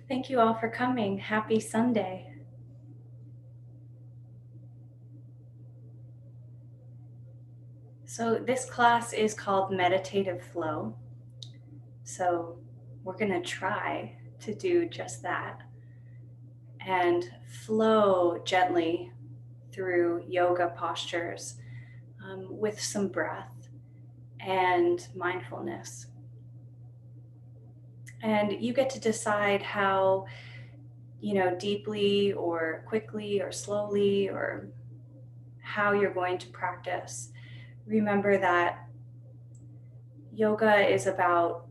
Thank you all for coming. Happy Sunday. So this class is called Meditative Flow. So we're going to try to do just that and flow gently through yoga postures with some breath and mindfulness. And you get to decide how, deeply or quickly or slowly or how you're going to practice. Remember that yoga is about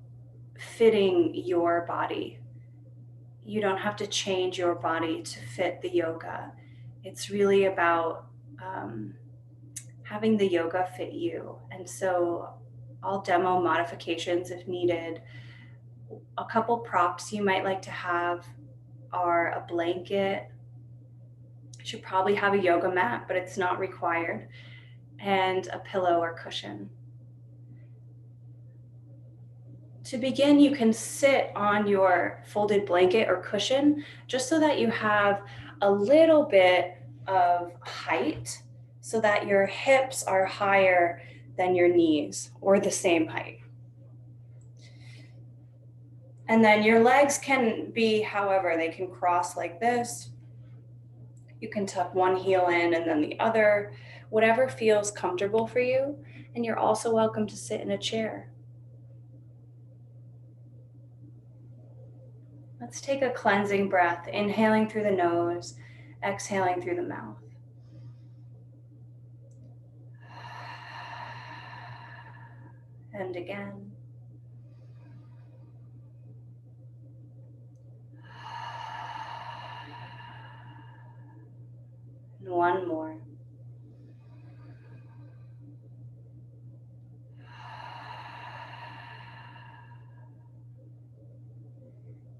fitting your body. You don't have to change your body to fit the yoga. It's really about having the yoga fit you. And so I'll demo modifications if needed. A couple props you might like to have are a blanket. You should probably have a yoga mat, but it's not required, and a pillow or cushion. To begin, you can sit on your folded blanket or cushion just so that you have a little bit of height so that your hips are higher than your knees or the same height. And then your legs can be, however, they can cross like this. You can tuck one heel in and then the other, whatever feels comfortable for you. And you're also welcome to sit in a chair. Let's take a cleansing breath, inhaling through the nose, exhaling through the mouth. And again. And one more.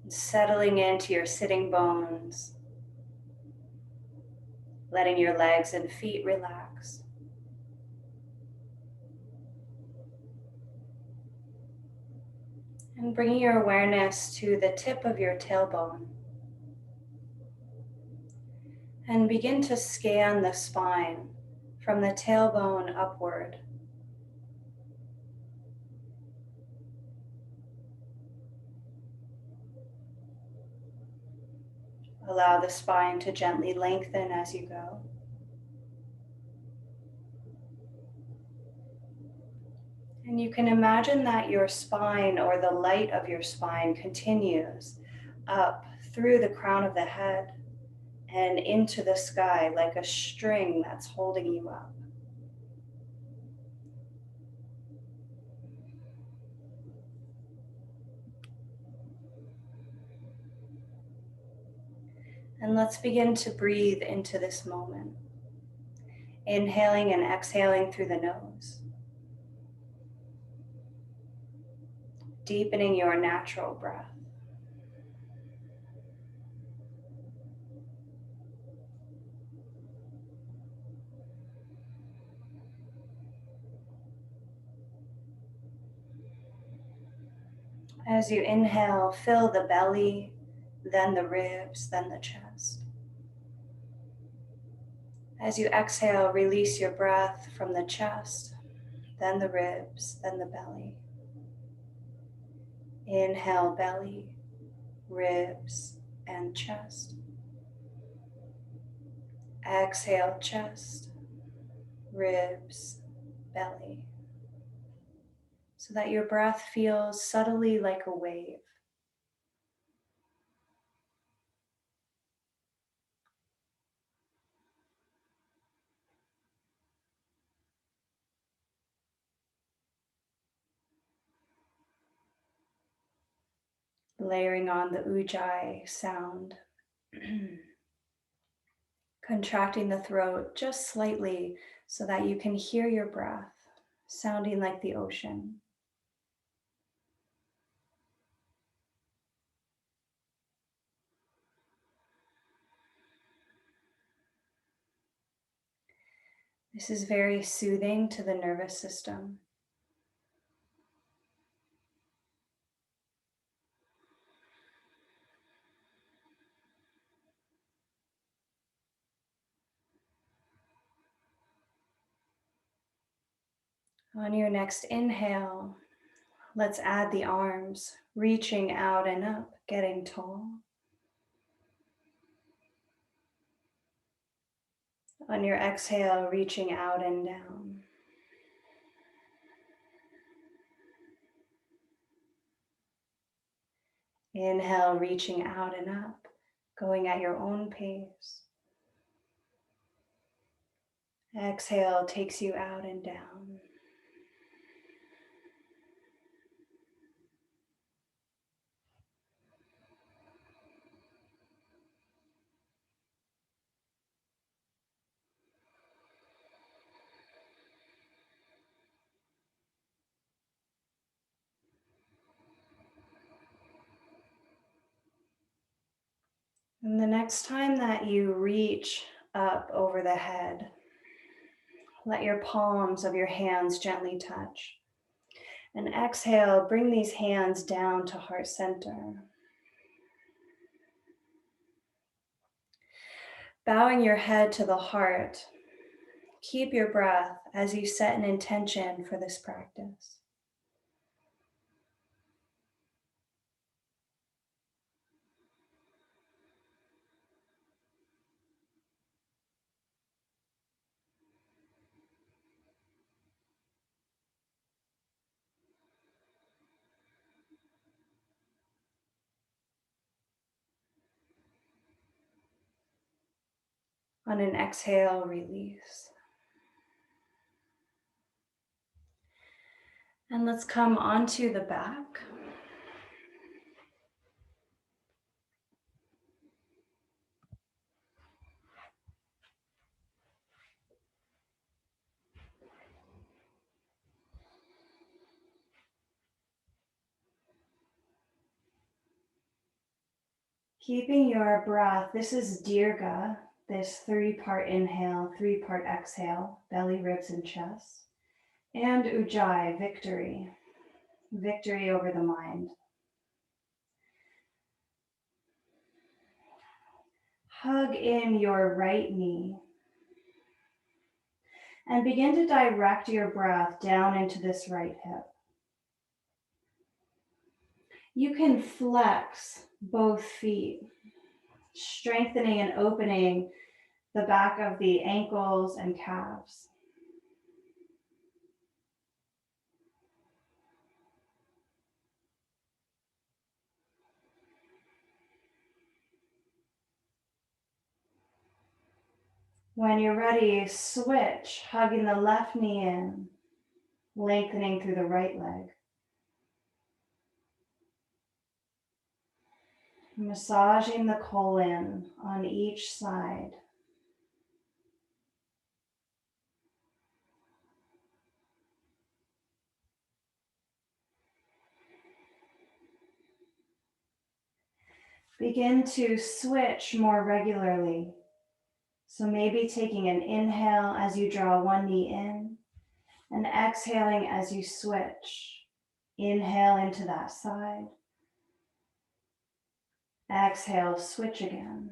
Settling into your sitting bones, letting your legs and feet relax. And bringing your awareness to the tip of your tailbone. And begin to scan the spine from the tailbone upward. Allow the spine to gently lengthen as you go. And you can imagine that your spine, or the light of your spine, continues up through the crown of the head and into the sky like a string that's holding you up. And let's begin to breathe into this moment. Inhaling and exhaling through the nose. Deepening your natural breath. As you inhale, fill the belly, then the ribs, then the chest. As you exhale, release your breath from the chest, then the ribs, then the belly. Inhale, belly, ribs, and chest. Exhale, chest, ribs, belly. So that your breath feels subtly like a wave. Layering on the ujjayi sound. Contracting the throat just slightly so that you can hear your breath sounding like the ocean. This is very soothing to the nervous system. On your next inhale, let's add the arms, reaching out and up, getting tall. On your exhale, reaching out and down. Inhale, reaching out and up, going at your own pace. Exhale takes you out and down. And the next time that you reach up over the head, let your palms of your hands gently touch. And exhale, bring these hands down to heart center. Bowing your head to the heart, keep your breath as you set an intention for this practice. On an exhale, release. And let's come onto the back. Keeping your breath, this is Dirga, this 3-part inhale, 3-part exhale, belly, ribs, and chest. And Ujjayi, victory, victory over the mind. Hug in your right knee and begin to direct your breath down into this right hip. You can flex both feet, strengthening and opening the back of the ankles and calves. When you're ready, switch, hugging the left knee in, lengthening through the right leg. Massaging the colon on each side. Begin to switch more regularly. So maybe taking an inhale as you draw one knee in and exhaling as you switch. Inhale into that side. Exhale, switch again.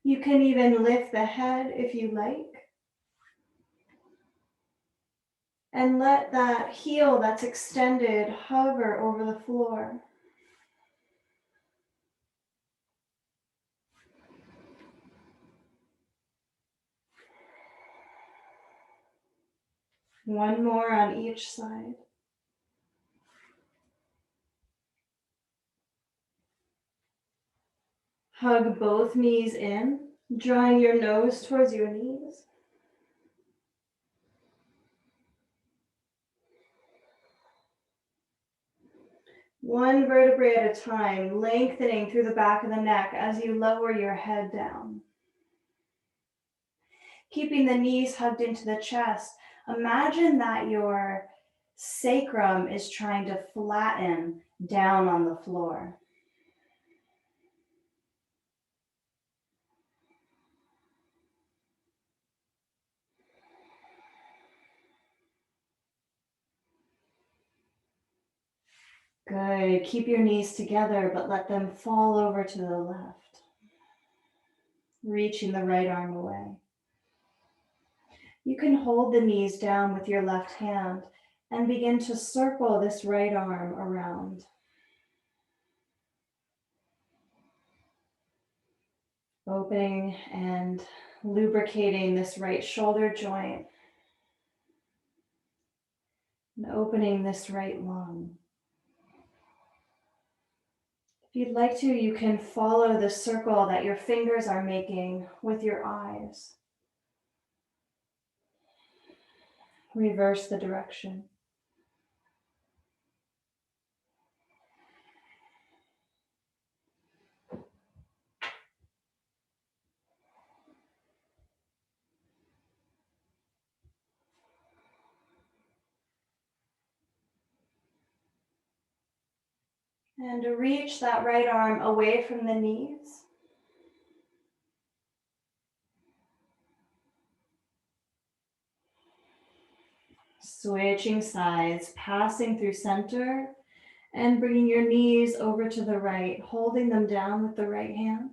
You can even lift the head if you like. And let that heel that's extended hover over the floor. One more on each side. Hug both knees in, drawing your nose towards your knees. One vertebrae at a time, lengthening through the back of the neck as you lower your head down. Keeping the knees hugged into the chest, imagine that your sacrum is trying to flatten down on the floor. Good. Keep your knees together, but let them fall over to the left. Reaching the right arm away. You can hold the knees down with your left hand and begin to circle this right arm around. Opening and lubricating this right shoulder joint. And opening this right lung. If you'd like to, you can follow the circle that your fingers are making with your eyes. Reverse the direction. And reach that right arm away from the knees. Switching sides, passing through center and bringing your knees over to the right, holding them down with the right hand.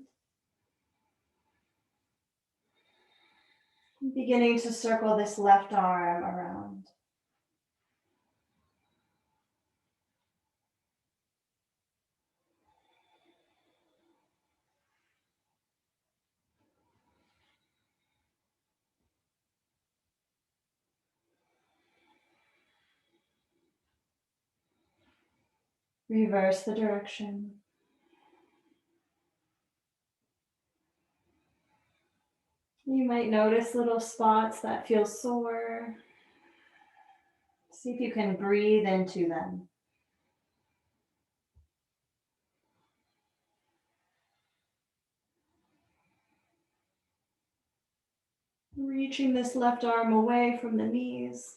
Beginning to circle this left arm around. Reverse the direction. You might notice little spots that feel sore. See if you can breathe into them. Reaching this left arm away from the knees.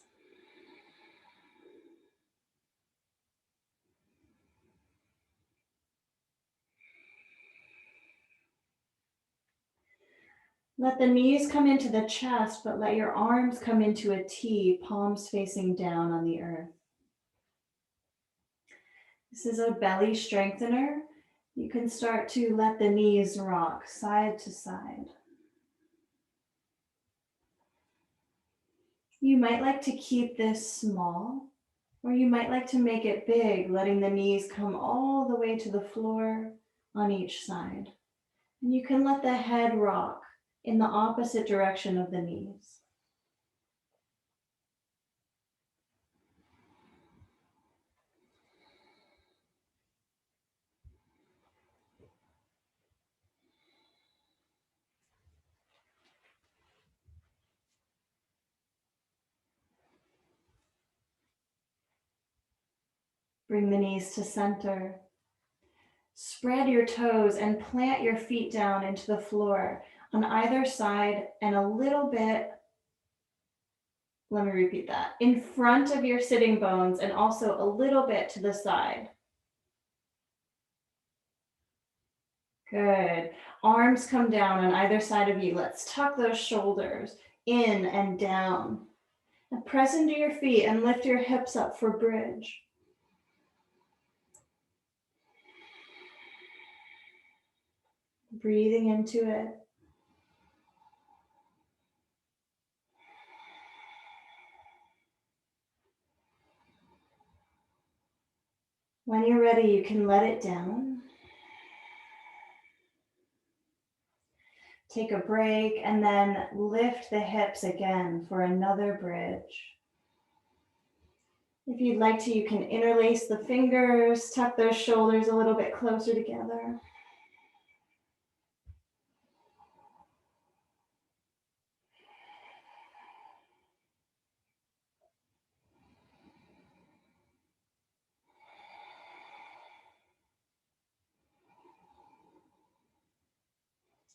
Let the knees come into the chest, but let your arms come into a T, palms facing down on the earth. This is a belly strengthener. You can start to let the knees rock side to side. You might like to keep this small, or you might like to make it big, letting the knees come all the way to the floor on each side. And you can let the head rock in the opposite direction of the knees. Bring the knees to center. Spread your toes and plant your feet down into the floor on either side and a little bit, let me repeat that, in front of your sitting bones and also a little bit to the side. Good. Arms come down on either side of you. Let's tuck those shoulders in and down. And press into your feet and lift your hips up for bridge. Breathing into it. When you're ready, you can let it down. Take a break and then lift the hips again for another bridge. If you'd like to, you can interlace the fingers, tuck those shoulders a little bit closer together.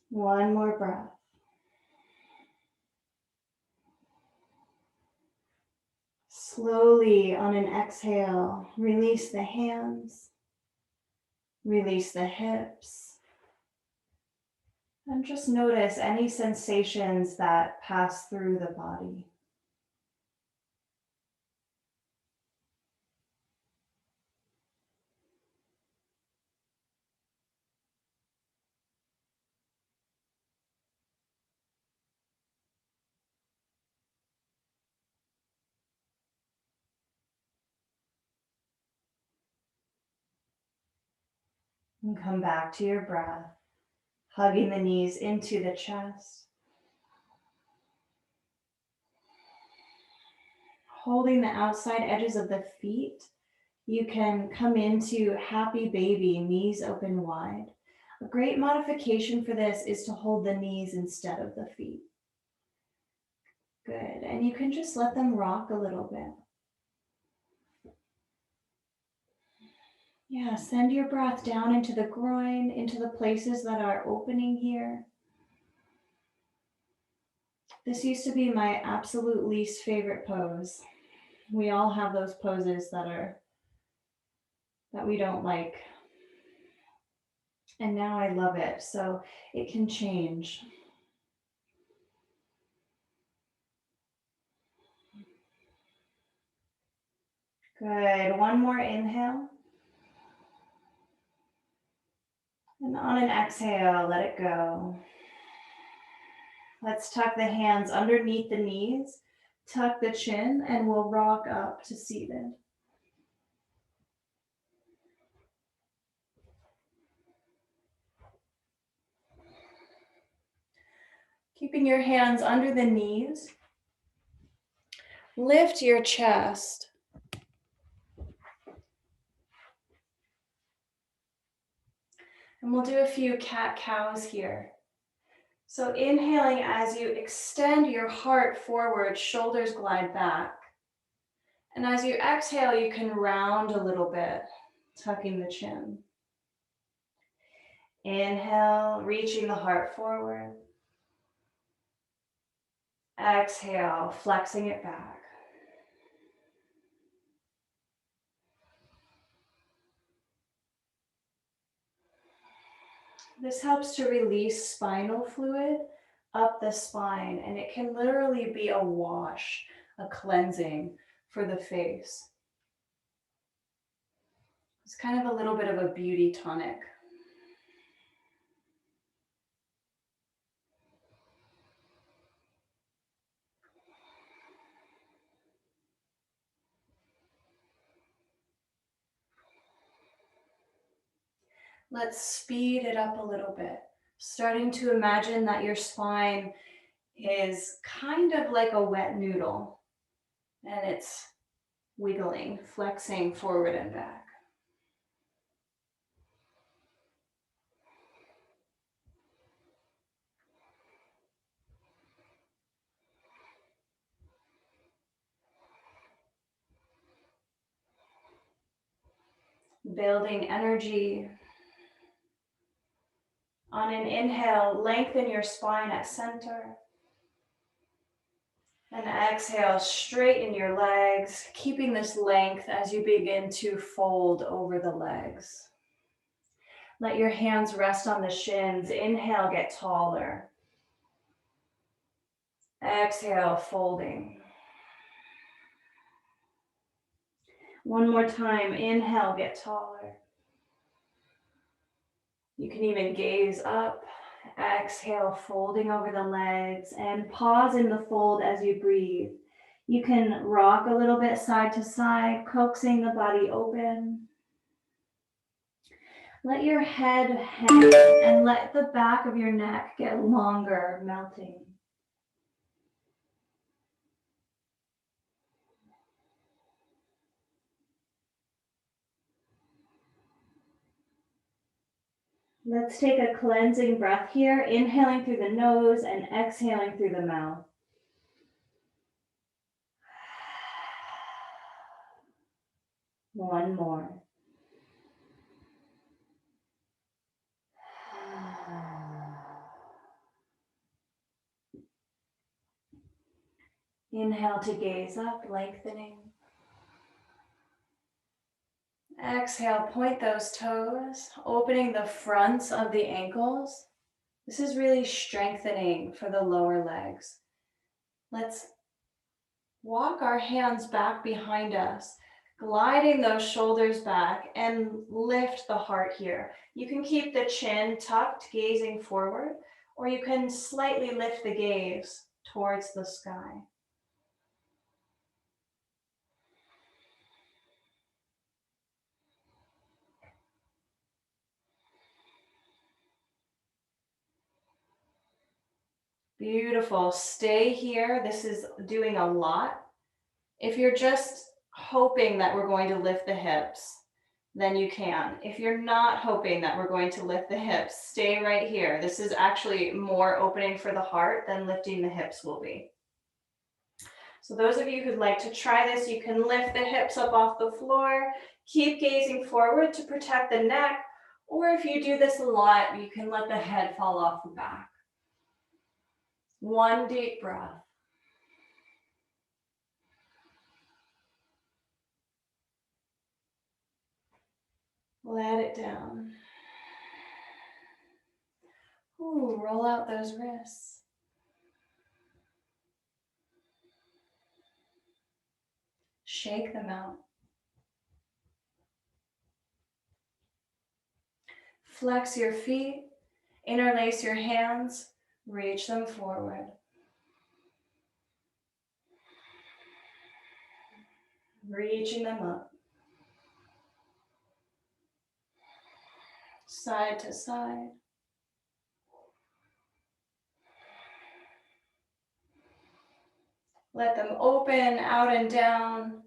One more breath. Slowly on an exhale, release the hands, release the hips, and just notice any sensations that pass through the body. And come back to your breath, hugging the knees into the chest. Holding the outside edges of the feet, you can come into happy baby, knees open wide. A great modification for this is to hold the knees instead of the feet. Good, and you can just let them rock a little bit. Yeah, send your breath down into the groin, into the places that are opening here. This used to be my absolute least favorite pose. We all have those poses that we don't like. And now I love it, so it can change. Good, one more inhale. And on an exhale, let it go. Let's tuck the hands underneath the knees, tuck the chin, and we'll rock up to seated. Keeping your hands under the knees, lift your chest. And we'll do a few cat-cows here. So inhaling as you extend your heart forward, shoulders glide back. And as you exhale, you can round a little bit, tucking the chin. Inhale, reaching the heart forward. Exhale, flexing it back. This helps to release spinal fluid up the spine, and it can literally be a wash, a cleansing for the face. It's kind of a little bit of a beauty tonic. Let's speed it up a little bit. Starting to imagine that your spine is kind of like a wet noodle and it's wiggling, flexing forward and back. Building energy. On an inhale, lengthen your spine at center. And exhale, straighten your legs, keeping this length as you begin to fold over the legs. Let your hands rest on the shins. Inhale, get taller. Exhale, folding. One more time, inhale, get taller. You can even gaze up. Exhale, folding over the legs, and pause in the fold as you breathe. You can rock a little bit side to side, coaxing the body open. Let your head hang and let the back of your neck get longer, melting. Let's take a cleansing breath here, inhaling through the nose and exhaling through the mouth. One more. Inhale to gaze up, lengthening. Exhale, point those toes, opening the fronts of the ankles. This is really strengthening for the lower legs. Let's walk our hands back behind us, gliding those shoulders back and lift the heart here. You can keep the chin tucked, gazing forward, or you can slightly lift the gaze towards the sky. Beautiful. Stay here. This is doing a lot. If you're just hoping that we're going to lift the hips, then you can. If you're not hoping that we're going to lift the hips, stay right here. This is actually more opening for the heart than lifting the hips will be. So those of you who'd like to try this, you can lift the hips up off the floor, keep gazing forward to protect the neck, or if you do this a lot, you can let the head fall off the back. One deep breath. Let it down. Ooh, roll out those wrists. Shake them out. Flex your feet, interlace your hands, reach them forward. Reaching them up. Side to side. Let them open out and down,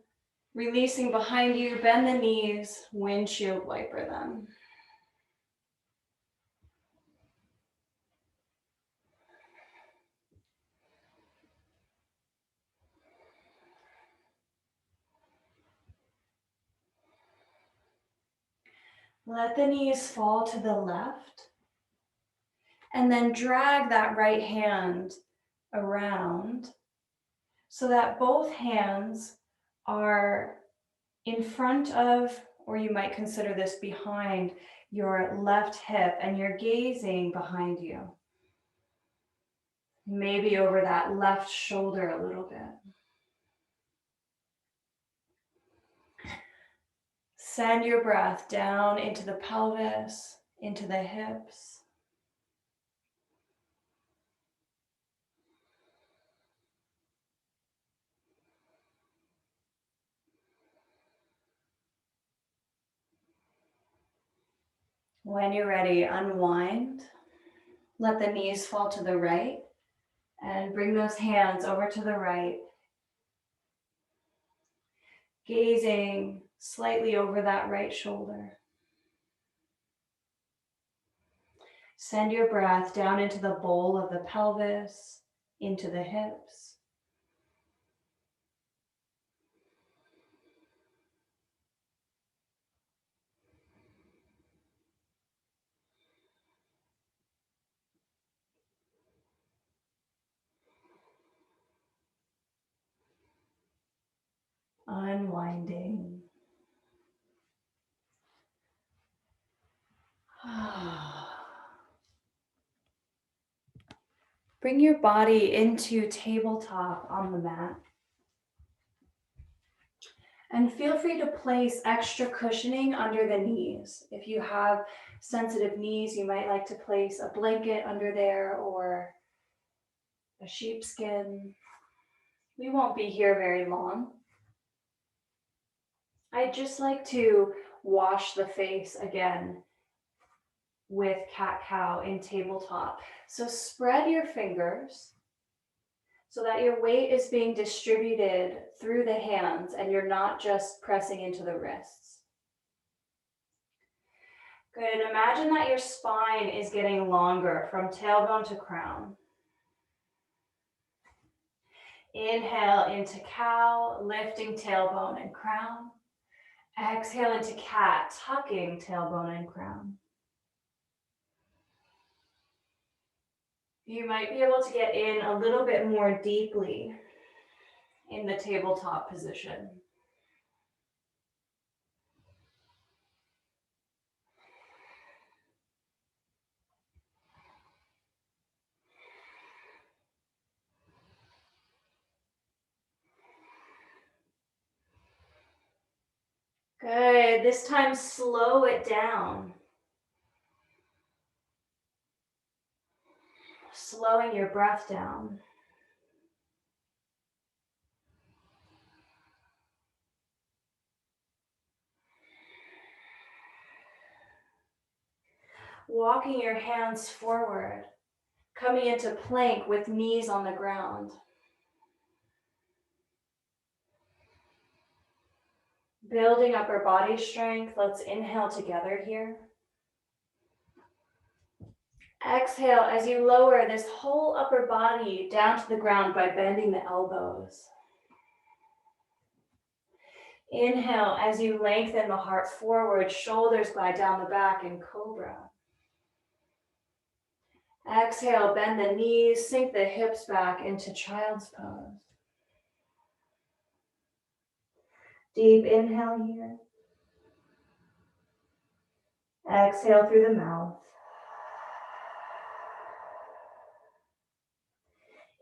releasing behind you. Bend the knees, windshield wiper them. Let the knees fall to the left, and then drag that right hand around so that both hands are in front of, or you might consider this behind, your left hip, and you're gazing behind you. Maybe over that left shoulder a little bit. Send your breath down into the pelvis, into the hips. When you're ready, unwind. Let the knees fall to the right and bring those hands over to the right. Gazing slightly over that right shoulder. Send your breath down into the bowl of the pelvis, into the hips. Unwinding. Bring your body into tabletop on the mat. And feel free to place extra cushioning under the knees. If you have sensitive knees, you might like to place a blanket under there or a sheepskin. We won't be here very long. I'd just like to wash the face again with cat-cow in tabletop. So spread your fingers so that your weight is being distributed through the hands and you're not just pressing into the wrists. Good. Imagine that your spine is getting longer from tailbone to crown. Inhale into cow, lifting tailbone and crown. Exhale into cat, tucking tailbone and crown. You might be able to get in a little bit more deeply in the tabletop position. Good. This time, slow it down. Slowing your breath down. Walking your hands forward, Coming into plank with knees on the ground. Building upper body strength. Let's inhale together here. Exhale as you lower this whole upper body down to the ground by bending the elbows. Inhale as you lengthen the heart forward, shoulders glide down the back in cobra. Exhale, bend the knees, sink the hips back into child's pose. Deep inhale here. Exhale through the mouth.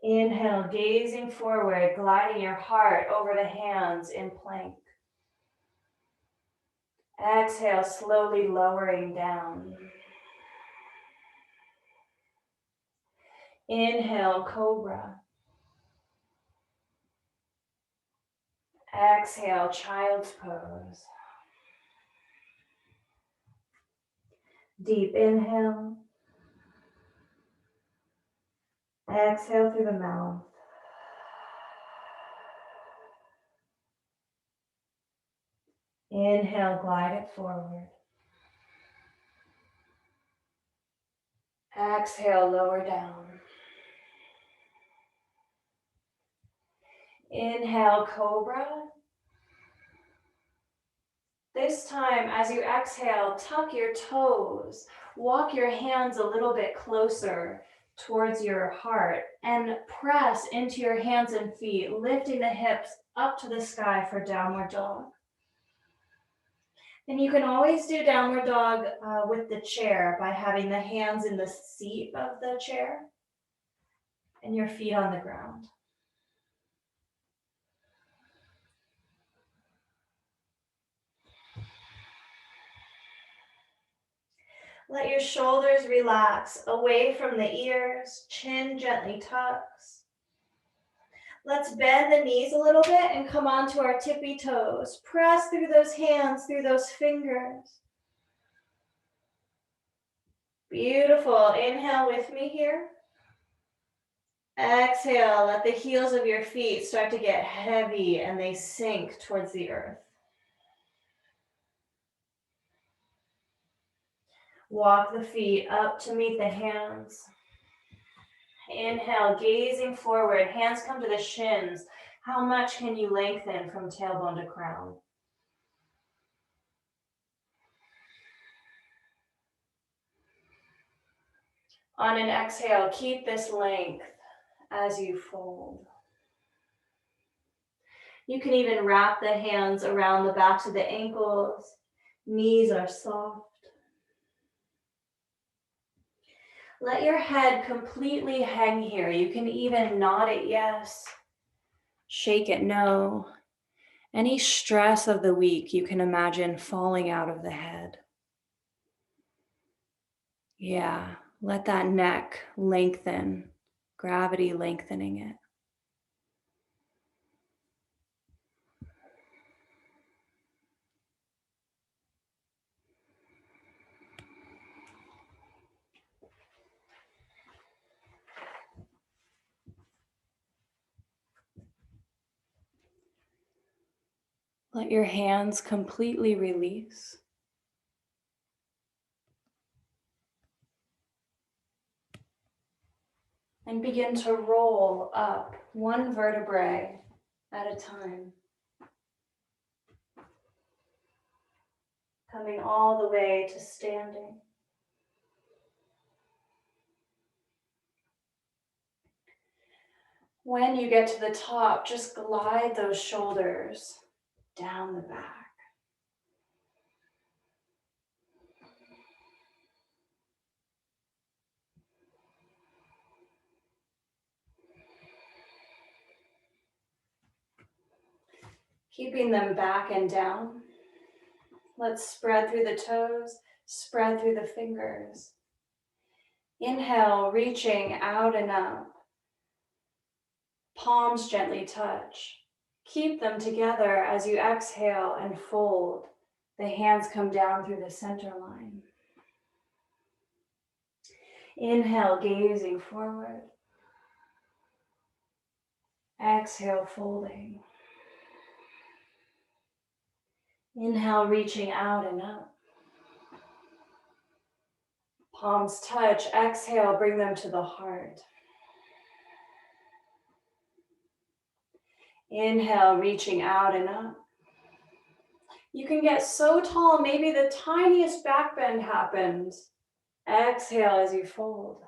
Inhale, gazing forward, gliding your heart over the hands in plank. Exhale, slowly lowering down. Inhale, cobra. Exhale, child's pose. Deep inhale. Exhale through the mouth. Inhale, glide it forward. Exhale, lower down. Inhale, cobra. This time, as you exhale, tuck your toes. Walk your hands a little bit closer towards your heart and press into your hands and feet, lifting the hips up to the sky for downward dog. And you can always do downward dog with the chair by having the hands in the seat of the chair and your feet on the ground. Let your shoulders relax away from the ears, chin gently tucks. Let's bend the knees a little bit and come onto our tippy toes. Press through those hands, through those fingers. Beautiful. Inhale with me here. Exhale, let the heels of your feet start to get heavy and they sink towards the earth. Walk the feet up to meet the hands. Inhale, gazing forward, hands come to the shins. How much can you lengthen from tailbone to crown? On an exhale, keep this length as you fold. You can even wrap the hands around the backs of the ankles. Knees are soft. Let your head completely hang here. You can even nod it yes, shake it no. Any stress of the week you can imagine falling out of the head. Yeah, let that neck lengthen, gravity lengthening it. Let your hands completely release. And begin to roll up one vertebrae at a time. Coming all the way to standing. When you get to the top, just glide those shoulders down the back. Keeping them back and down. Let's spread through the toes, spread through the fingers. Inhale, reaching out and up. Palms gently touch. Keep them together as you exhale and fold. The hands come down through the center line. Inhale, gazing forward. Exhale, folding. Inhale, reaching out and up. Palms touch. Exhale, bring them to the heart. Inhale, reaching out and up. You can get so tall, maybe the tiniest back bend happens. Exhale as you fold.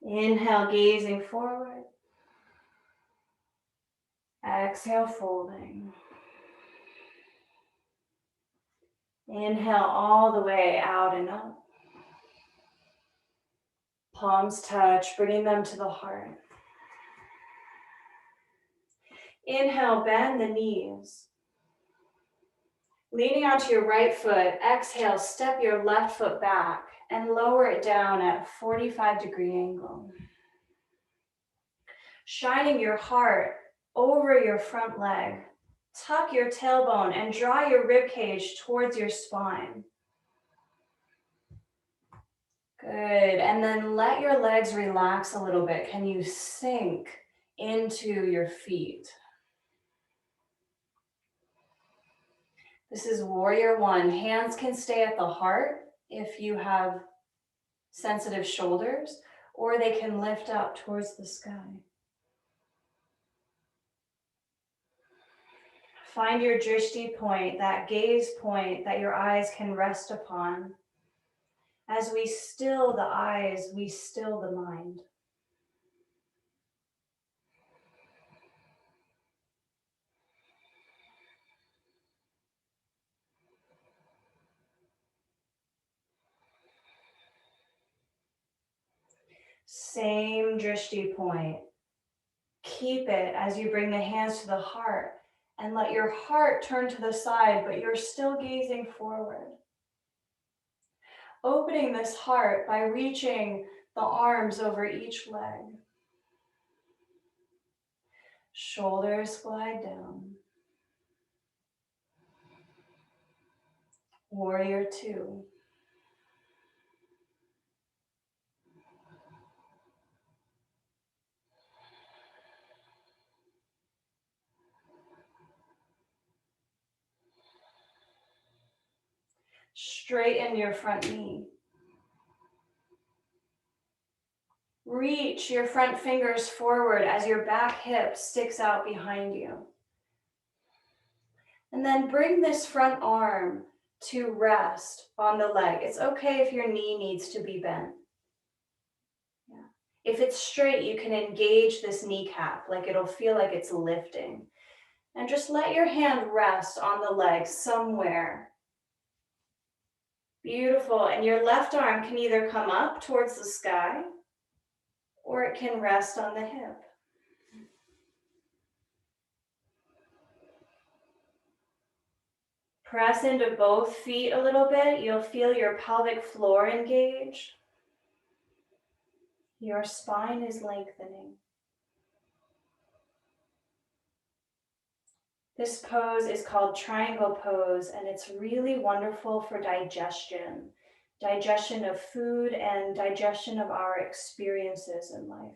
Inhale, gazing forward. Exhale, folding. Inhale all the way out and up. Palms touch, bringing them to the heart. Inhale, bend the knees. Leaning onto your right foot, exhale, step your left foot back and lower it down at a 45-degree angle. Shining your heart over your front leg. Tuck your tailbone and draw your rib cage towards your spine. Good, and then let your legs relax a little bit. Can you sink into your feet? This is warrior one. Hands can stay at the heart if you have sensitive shoulders, or they can lift up towards the sky. Find your drishti point, that gaze point that your eyes can rest upon. As we still the eyes, we still the mind. Same drishti point. Keep it as you bring the hands to the heart and let your heart turn to the side, but you're still gazing forward. Opening this heart by reaching the arms over each leg. Shoulders glide down. Warrior two. Straighten your front knee. Reach your front fingers forward as your back hip sticks out behind you. And then bring this front arm to rest on the leg. It's okay if your knee needs to be bent. Yeah. If it's straight, you can engage this kneecap, like it'll feel like it's lifting. And just let your hand rest on the leg somewhere. Beautiful. And your left arm can either come up towards the sky or it can rest on the hip. Press into both feet a little bit. You'll feel your pelvic floor engage. Your spine is lengthening. This pose is called triangle pose, and it's really wonderful for digestion. Digestion of food and digestion of our experiences in life.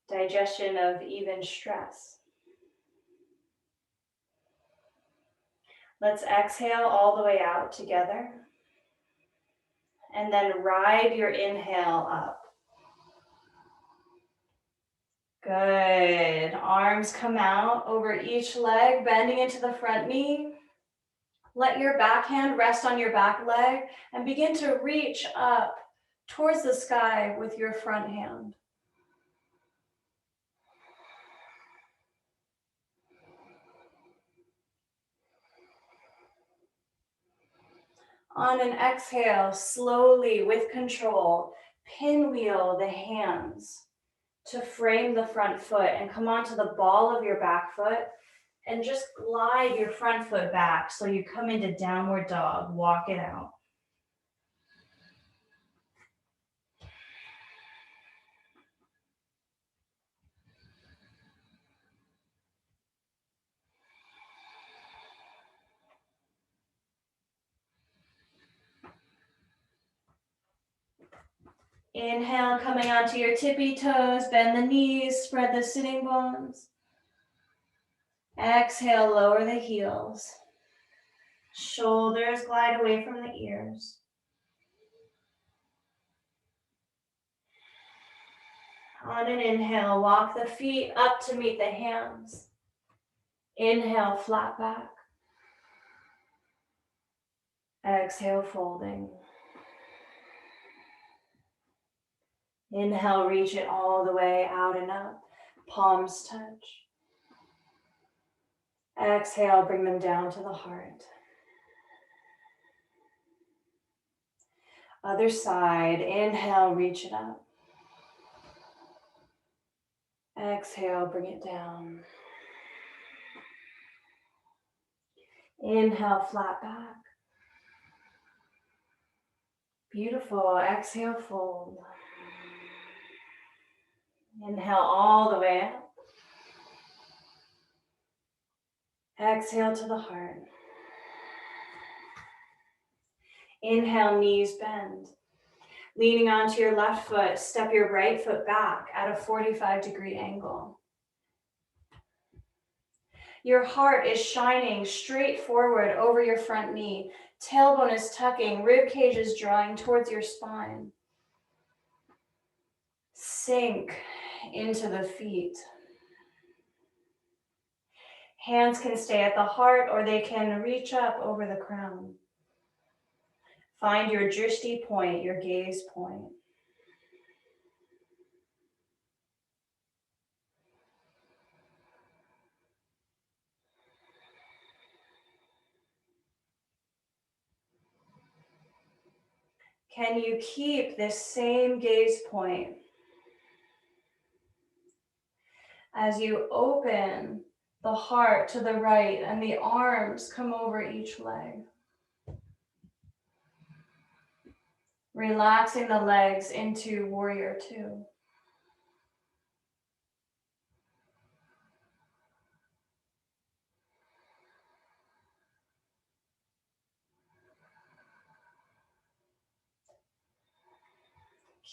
Digestion of even stress. Let's exhale all the way out together. And then ride your inhale up. Good. Arms come out over each leg, bending into the front knee. Let your back hand rest on your back leg and begin to reach up towards the sky with your front hand. On an exhale, slowly with control, pinwheel the hands to frame the front foot and come onto the ball of your back foot and just glide your front foot back so you come into downward dog. Walk it out. Inhale, coming onto your tippy toes, bend the knees, spread the sitting bones. Exhale, lower the heels. Shoulders glide away from the ears. On an inhale, walk the feet up to meet the hands. Inhale, flat back. Exhale, folding. Inhale, reach it all the way out and up. Palms touch. Exhale, bring them down to the heart. Other side, inhale, reach it up. Exhale, bring it down. Inhale, flat back. Beautiful. Exhale, fold. Inhale all the way up. Exhale to the heart. Inhale, knees bend. Leaning onto your left foot, step your right foot back at a 45-degree angle. Your heart is shining straight forward over your front knee. Tailbone is tucking, rib cage is drawing towards your spine. Sink into the feet. Hands can stay at the heart or they can reach up over the crown. Find your Drishti point, your gaze point. Can you keep this same gaze point as you open the heart to the right and the arms come over each leg? Relaxing the legs into warrior two.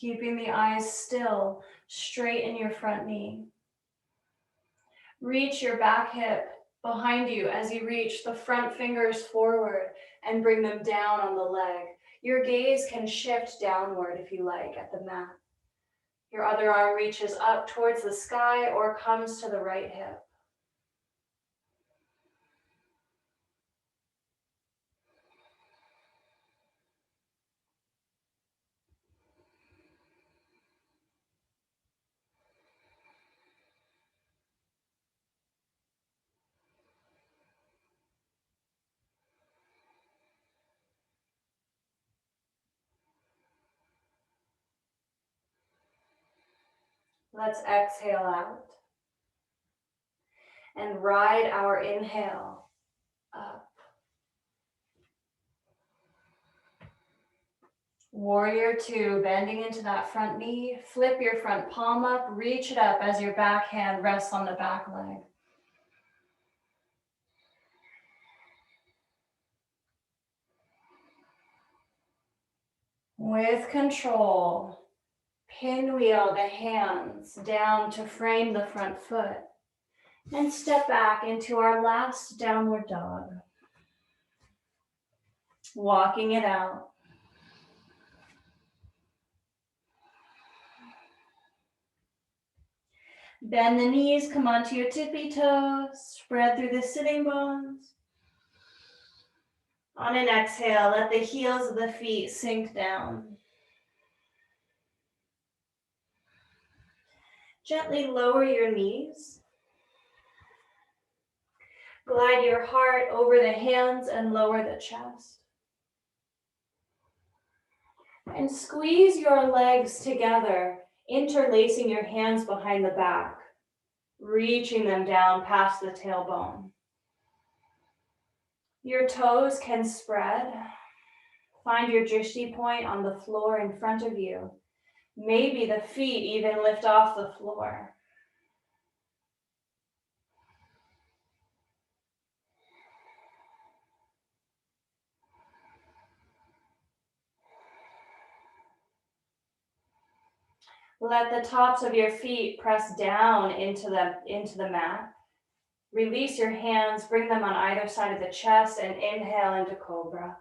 Keeping the eyes still, straighten your front knee. Reach your back hip behind you as you reach the front fingers forward and bring them down on the leg. Your gaze can shift downward if you like at the mat. Your other arm reaches up towards the sky or comes to the right hip. Let's exhale out and ride our inhale up. Warrior two, bending into that front knee. Flip your front palm up, reach it up as your back hand rests on the back leg. With control, pinwheel the hands down to frame the front foot and step back into our last downward dog. Walking it out. Bend the knees, come onto your tippy toes, spread through the sitting bones. On an exhale, let the heels of the feet sink down. Gently lower your knees. Glide your heart over the hands and lower the chest. And squeeze your legs together, interlacing your hands behind the back, reaching them down past the tailbone. Your toes can spread. Find your Drishti point on the floor in front of you. Maybe the feet even lift off the floor. Let the tops of your feet press down into the mat. Release your hands, bring them on either side of the chest, and inhale into Cobra.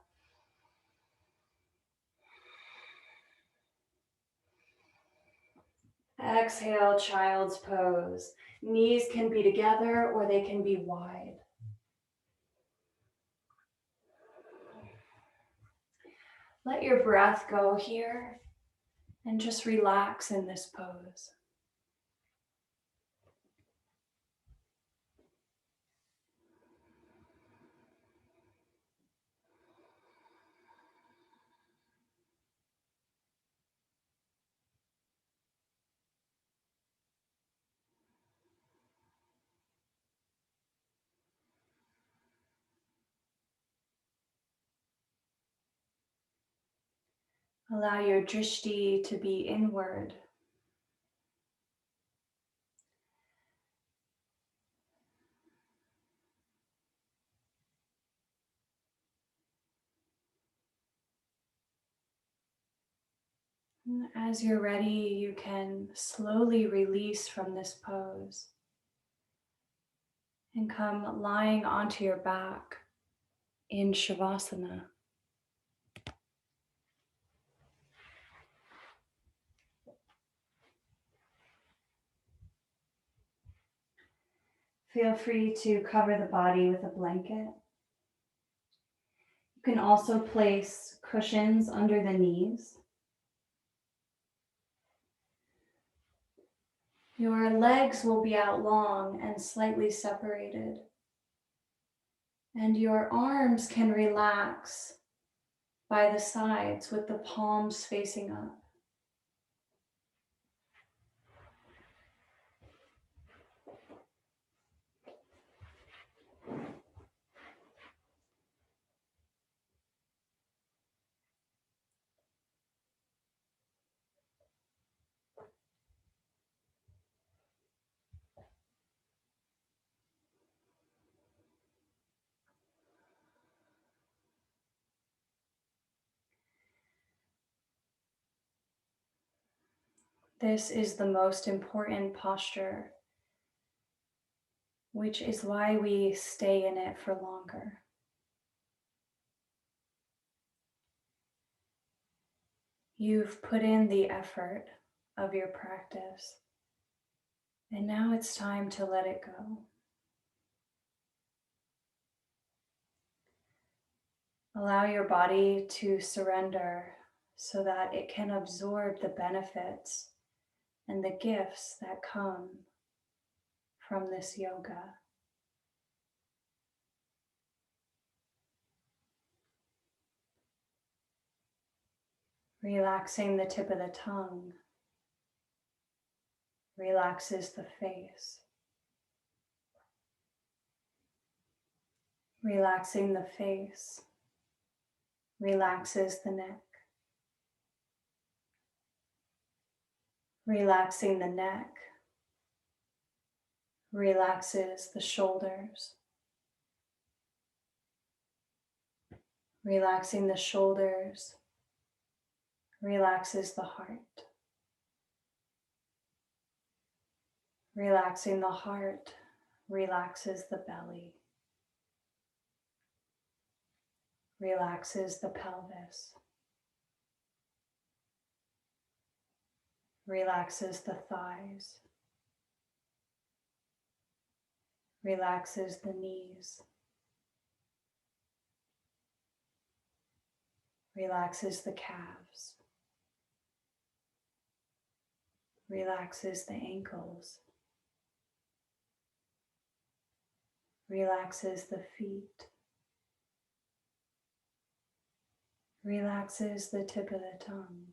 Exhale, Child's Pose. Knees can be together or they can be wide. Let your breath go here and just relax in this pose. Allow your Drishti to be inward. As you're ready, you can slowly release from this pose and come lying onto your back in Shavasana. Feel free to cover the body with a blanket. You can also place cushions under the knees. Your legs will be out long and slightly separated. And your arms can relax by the sides with the palms facing up. This is the most important posture, which is why we stay in it for longer. You've put in the effort of your practice, and now it's time to let it go. Allow your body to surrender so that it can absorb the benefits and the gifts that come from this yoga. Relaxing the tip of the tongue relaxes the face. Relaxing the face relaxes the neck. Relaxing the neck relaxes the shoulders. Relaxing the shoulders relaxes the heart. Relaxing the heart relaxes the belly. Relaxes the pelvis. Relaxes the thighs. Relaxes the knees. Relaxes the calves. Relaxes the ankles. Relaxes the feet. Relaxes the tip of the tongue.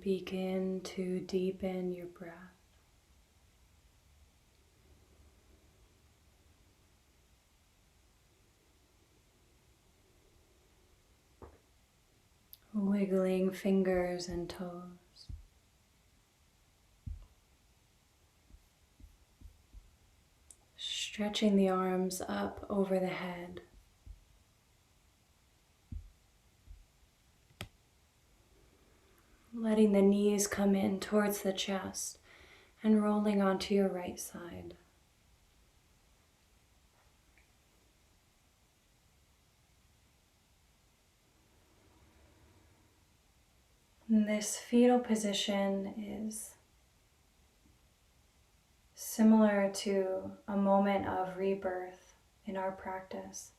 begin to deepen your breath. Wiggling fingers and toes. Stretching the arms up over the head. Letting the knees come in towards the chest and rolling onto your right side. And this fetal position is similar to a moment of rebirth in our practice.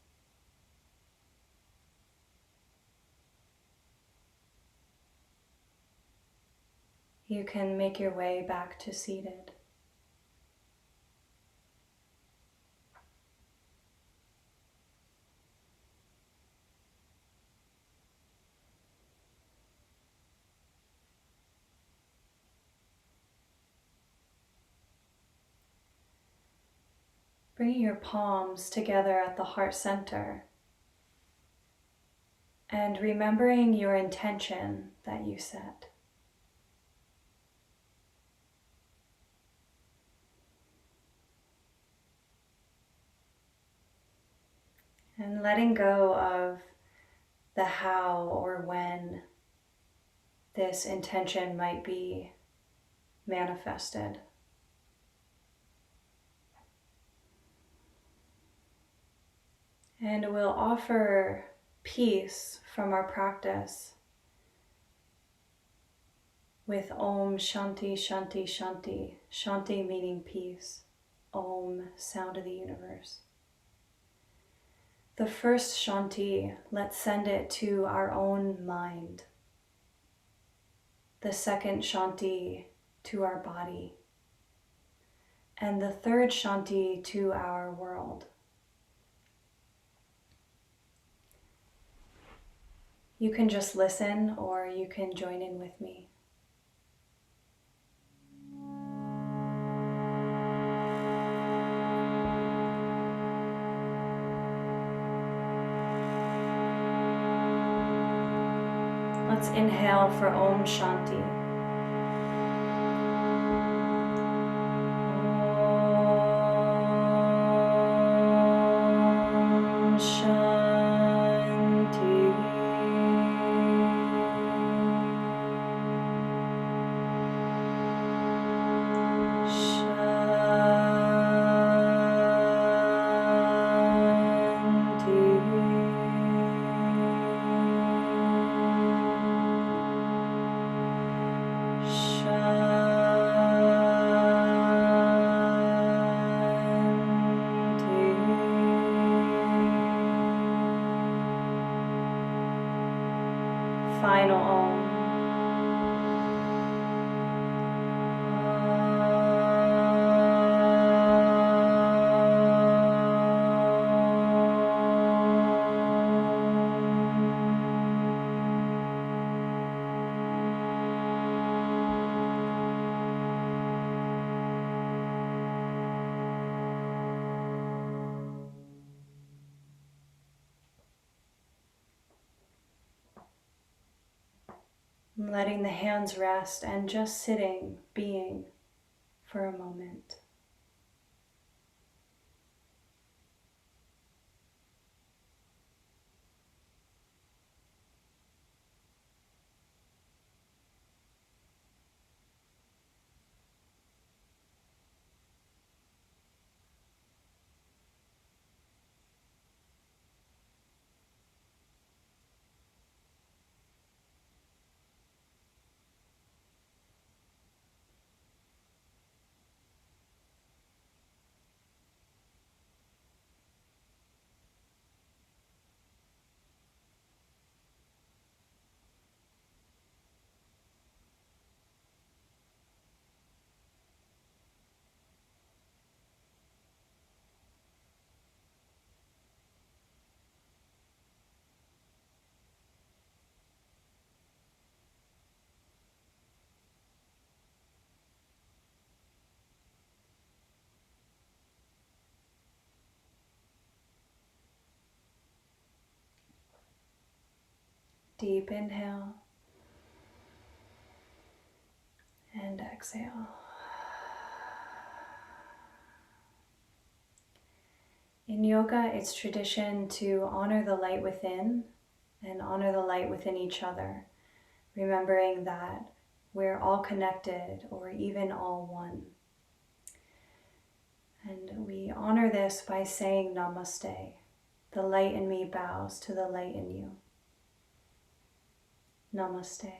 You can make your way back to seated. Bringing your palms together at the heart center and remembering your intention that you set. And letting go of the how or when this intention might be manifested. And we'll offer peace from our practice with Om Shanti Shanti Shanti. Shanti meaning peace. Om, sound of the universe. The first Shanti, let's send it to our own mind. The second Shanti to our body. And the third Shanti to our world. You can just listen or you can join in with me. Let's inhale for Om Shanti. Om Shanti. Final Om. Letting the hands rest and just sitting, being for a moment. Deep inhale and exhale. In yoga, it's tradition to honor the light within and honor the light within each other, remembering that we're all connected or even all one. And we honor this by saying namaste. The light in me bows to the light in you. Namaste.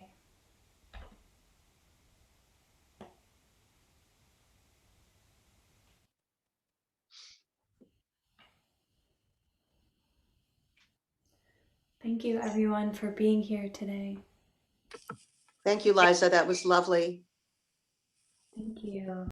Thank you, everyone, for being here today. Thank you, Liza. That was lovely. Thank you.